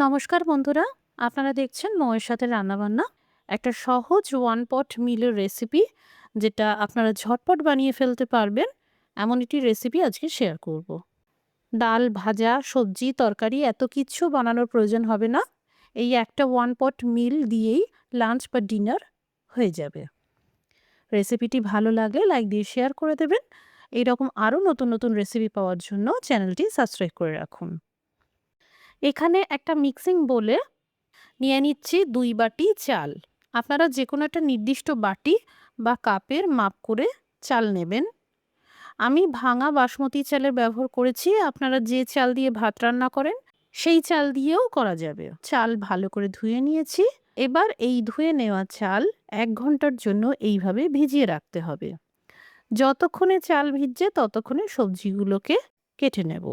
নমস্কার বন্ধুরা, আপনারা দেখছেন ময়ের সাথে রান্নাবান্না। একটা সহজ ওয়ান পট মিলের রেসিপি, যেটা আপনারা ঝটপট বানিয়ে ফেলতে পারবেন, এমন একটি রেসিপি আজকে শেয়ার করব। ডাল, ভাজা, সবজি, তরকারি এত কিচ্ছু বানানোর প্রয়োজন হবে না। এই একটা ওয়ান পট মিল দিয়েই লাঞ্চ বা ডিনার হয়ে যাবে। রেসিপিটি ভালো লাগলে লাইক দিয়ে শেয়ার করে দেবেন। এইরকম আরও নতুন নতুন রেসিপি পাওয়ার জন্য চ্যানেলটি সাবস্ক্রাইব করে রাখুন। এখানে একটা মিক্সিং বোলে নিয়ে নিচ্ছি 2 বাটি চাল। আপনারা যে কোনো একটা নির্দিষ্ট বাটি বা কাপের মাপ করে চাল নেবেন। আমি ভাঙা বাসমতি চালের ব্যবহার করেছি। আপনারা যে চাল দিয়ে ভাত রান্না করেন সেই চাল দিয়েও করা যাবে। চাল ভালো করে ধুয়ে নিয়েছি। এবার এই ধুয়ে নেওয়া চাল 1 ঘন্টার জন্য এইভাবে ভিজিয়ে রাখতে হবে। যতক্ষণে চাল ভিজছে ততক্ষণে সবজিগুলোকে কেটে নেব।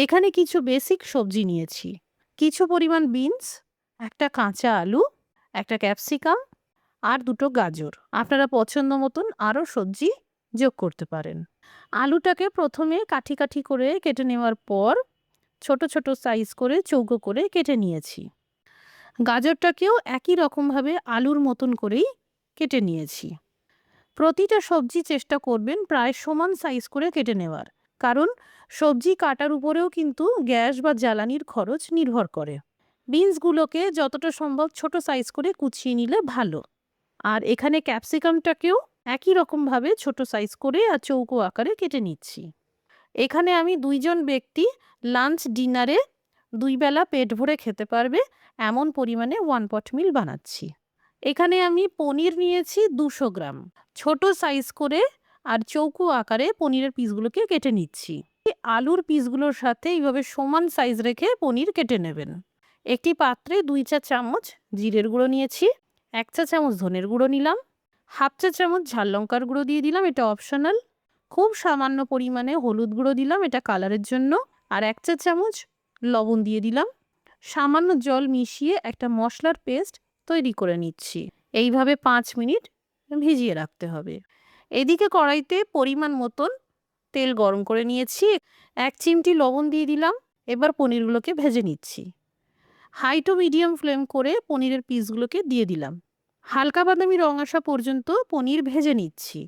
এখানে কিছু বেসিক সবজি নিয়েছি। কিছু পরিমাণ বিনস, একটা কাঁচা আলু, একটা ক্যাপসিকাম আর 2টো গাজর। আপনারা পছন্দ মতন আরও সবজি যোগ করতে পারেন। আলুটাকে প্রথমে কাঠি কাঠি করে কেটে নেওয়ার পর ছোট ছোট সাইজ করে চৌকো করে কেটে নিয়েছি। গাজরটাকেও একই রকমভাবে আলুর মতন করেই কেটে নিয়েছি। প্রতিটা সবজি চেষ্টা করবেন প্রায় সমান সাইজ করে কেটে নেওয়ার, কারণ সবজি কাটার উপরেও কিন্তু গ্যাস বা জ্বালানির খরচ নির্ভর করে। বিনসগুলোকে যতটা সম্ভব ছোট সাইজ করে কুচিয়ে নিলে ভালো। আর এখানে ক্যাপসিকামটাকেও একই রকমভাবে ছোট সাইজ করে আর চৌকো আকারে কেটে নিচ্ছি। এখানে আমি 2 জন ব্যক্তি লাঞ্চ ডিনারে 2 বেলা পেট ভরে খেতে পারবে এমন পরিমাণে ওয়ান পট মিল বানাচ্ছি। এখানে আমি পনির নিয়েছি 200 গ্রাম। ছোট সাইজ করে আর চৌকো আকারে পনিরের পিসগুলোকে কেটে নিচ্ছি। আলুর পিসগুলোর সাথে এইভাবে সমান সাইজ রেখে পনির কেটে নেবেন। একটি পাত্রে 2 চা চামচ জিরের গুঁড়ো নিয়েছি, 1 চা চামচ ধনের গুঁড়ো নিলাম, হাফ চা চামচ ঝাল লঙ্কার গুঁড়ো দিয়ে দিলাম, এটা অপশনাল। খুব সামান্য পরিমাণে হলুদ গুঁড়ো দিলাম, এটা কালারের জন্য। আর 1 চা চামচ লবণ দিয়ে দিলাম। সামান্য জল মিশিয়ে একটা মশলার পেস্ট তৈরি করে নিচ্ছি। এইভাবে 5 মিনিট ভিজিয়ে রাখতে হবে। এদিকে কড়াইতে পরিমাণ মতন তেল গরম করে নিয়েছি। 1 চিমটি লবণ দিয়ে দিলাম। এবার পনিরগুলোকে ভেজে নিচ্ছি। হাই টু মিডিয়াম ফ্লেম করে পনিরের পিসগুলোকে দিয়ে দিলাম। হালকা বাদামি রং আসা পর্যন্ত পনির ভেজে নিচ্ছি।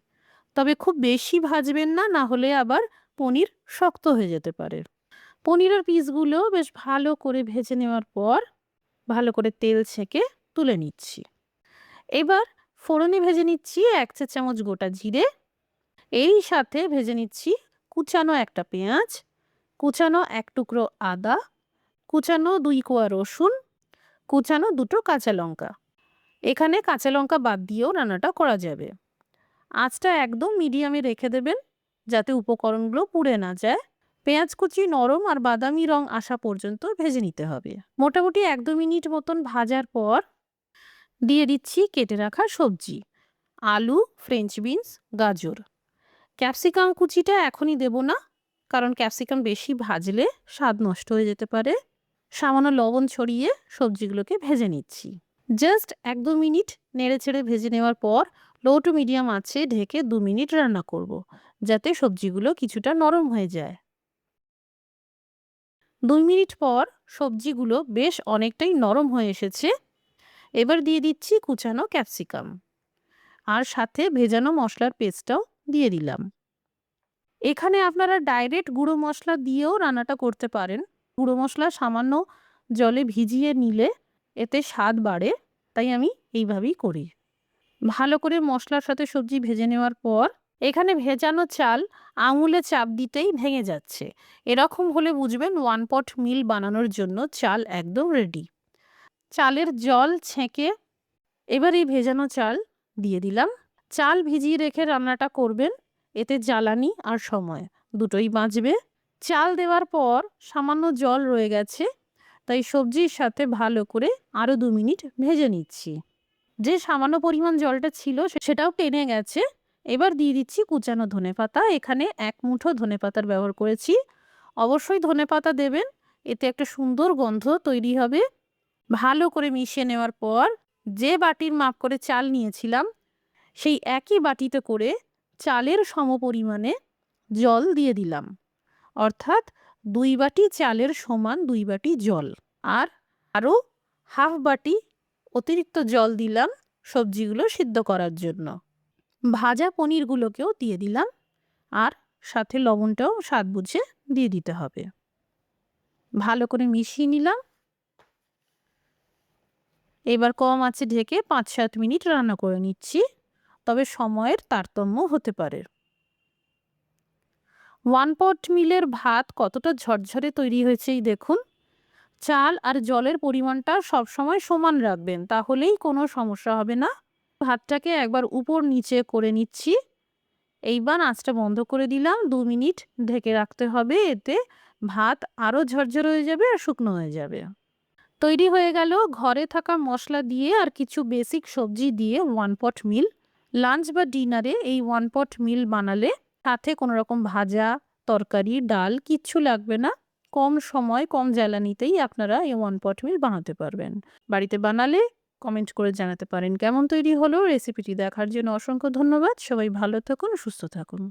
তবে খুব বেশি ভাজবেন না, না হলে আবার পনির শক্ত হয়ে যেতে পারে। পনিরের পিসগুলো বেশ ভালো করে ভেজে নেওয়ার পর ভালো করে তেল ছেঁকে তুলে নিচ্ছি। এবার ফোড়নে ভেজে নিচ্ছি 1 চা চামচ গোটা জিরে। এই সাথে ভেজে নিচ্ছি কুচানো একটা পেঁয়াজ, কুচানো 1 টুকরো আদা, কুচানো 2 কোয়া রসুন, কুচানো 2টো কাঁচা লঙ্কা। এখানে কাঁচা লঙ্কা বাদ দিয়েও রান্নাটা করা যাবে। আঁচটা একদম মিডিয়ামে রেখে দেবেন যাতে উপকরণগুলো পুড়ে না যায়। পেঁয়াজ কুচি নরম আর বাদামি রং আসা পর্যন্ত ভেজে নিতে হবে। মোটামুটি 1-2 মিনিট মতন ভাজার পর দিয়ে দিচ্ছি কেটে রাখা সবজি, আলু, ফ্রেঞ্চ বিনস, গাজর। ক্যাপসিকাম কুচিটা এখনই দেব না, কারণ ক্যাপসিকাম বেশি ভাজলে স্বাদ নষ্ট হয়ে যেতে পারে। সামান্য লবণ ছড়িয়ে সবজিগুলোকে ভেজে নিচ্ছি। জাস্ট 1-2 মিনিট নেড়ে ছেড়ে ভেজে নেওয়ার পর লো টু মিডিয়াম আঁচে ঢেকে 2 মিনিট রান্না করব, যাতে সবজিগুলো কিছুটা নরম হয়ে যায়। 2 মিনিট পর সবজিগুলো বেশ অনেকটাই নরম হয়ে এসেছে। এবার দিয়ে দিচ্ছি কুচানো ক্যাপসিকাম আর সাথে ভেজানো মশলার পেস্টটাও দিয়ে দিলাম। এখানে আপনারা ডাইরেক্ট গুঁড়ো মশলা দিয়েও রান্নাটা করতে পারেন। গুঁড়ো মশলা সামান্য জলে ভিজিয়ে নিলে এতে স্বাদ বাড়ে, তাই আমি এইভাবেই করি। ভালো করে মশলার সাথে সবজি ভেজে নেওয়ার পর এখানে ভেজানো চাল আঙুলে চাপ দিতেই ভেঙে যাচ্ছে। এরকম হলে বুঝবেন ওয়ান পট মিল বানানোর জন্য চাল একদম রেডি। চালের জল ছেঁকে এবার এই ভেজানো চাল দিয়ে দিলাম। চাল ভিজিয়ে রেখে রান্নাটা করবেন, এতে জ্বালানি আর সময় দুটোই বাঁচবে। চাল দেওয়ার পর সামান্য জল রয়ে গেছে, তাই সবজির সাথে ভালো করে আরও 2 মিনিট ভেজে নিচ্ছি। যে সামান্য পরিমাণ জলটা ছিল সেটাও টেনে গেছে। এবার দিয়ে দিচ্ছি কুচানো ধনেপাতা। এখানে 1 মুঠো ধনেপাতার ব্যবহার করেছি। অবশ্যই ধনেপাতা দেবেন, এতে একটা সুন্দর গন্ধ তৈরি হবে। ভালো করে মিশিয়ে নেওয়ার পর যে বাটির মাপ করে চাল নিয়েছিলাম সেই একই বাটিতে করে চালের সমপরিমাণে জল দিয়ে দিলাম। অর্থাৎ 2 বাটি চালের সমান 2 বাটি জল। আর আরও হাফ বাটি অতিরিক্ত জল দিলাম সবজিগুলো সিদ্ধ করার জন্য। ভাজা পনিরগুলোকেও দিয়ে দিলাম, আর সাথে লবণটাও স্বাদ বুঝে দিয়ে দিতে হবে। ভালো করে মিশিয়ে নিলাম। এবার কম আঁচে ঢেকে 5-7 মিনিট রান্না করে নিচ্ছি, তবে সময়ের তারতম্য হতে পারে। 1 পট মিলের ভাত কতটা ঝরঝরে তৈরি হয়েছে এই দেখুন। চাল আর জলের পরিমাণটা সবসময় সমান রাখবেন, তাহলেই কোনো সমস্যা হবে না। ভাতটাকে একবার উপর নিচে করে নিচ্ছি। এইবার আঁচটা বন্ধ করে দিলাম। 2 মিনিট ঢেকে রাখতে হবে, এতে ভাত আরও ঝরঝরে হয়ে যাবে আর শুকনো হয়ে যাবে। তৈরি হয়ে গেল ঘরে থাকা মশলা দিয়ে আর কিছু বেসিক সবজি দিয়ে 1 পট মিল। লাঞ্চ বা ডিনারে এই 1 পট মিল বানালে সাথে কোনো রকম ভাজা, তরকারি, ডাল কিচ্ছু লাগবে না। কম সময় কম জ্বালানিতেই আপনারা এই 1 পট মিল বানাতে পারবেন। বাড়িতে বানালে কমেন্ট করে জানাতে পারেন কেমন তৈরি হলো। রেসিপিটি দেখার জন্য অসংখ্য ধন্যবাদ। সবাই ভালো থাকুন, সুস্থ থাকুন।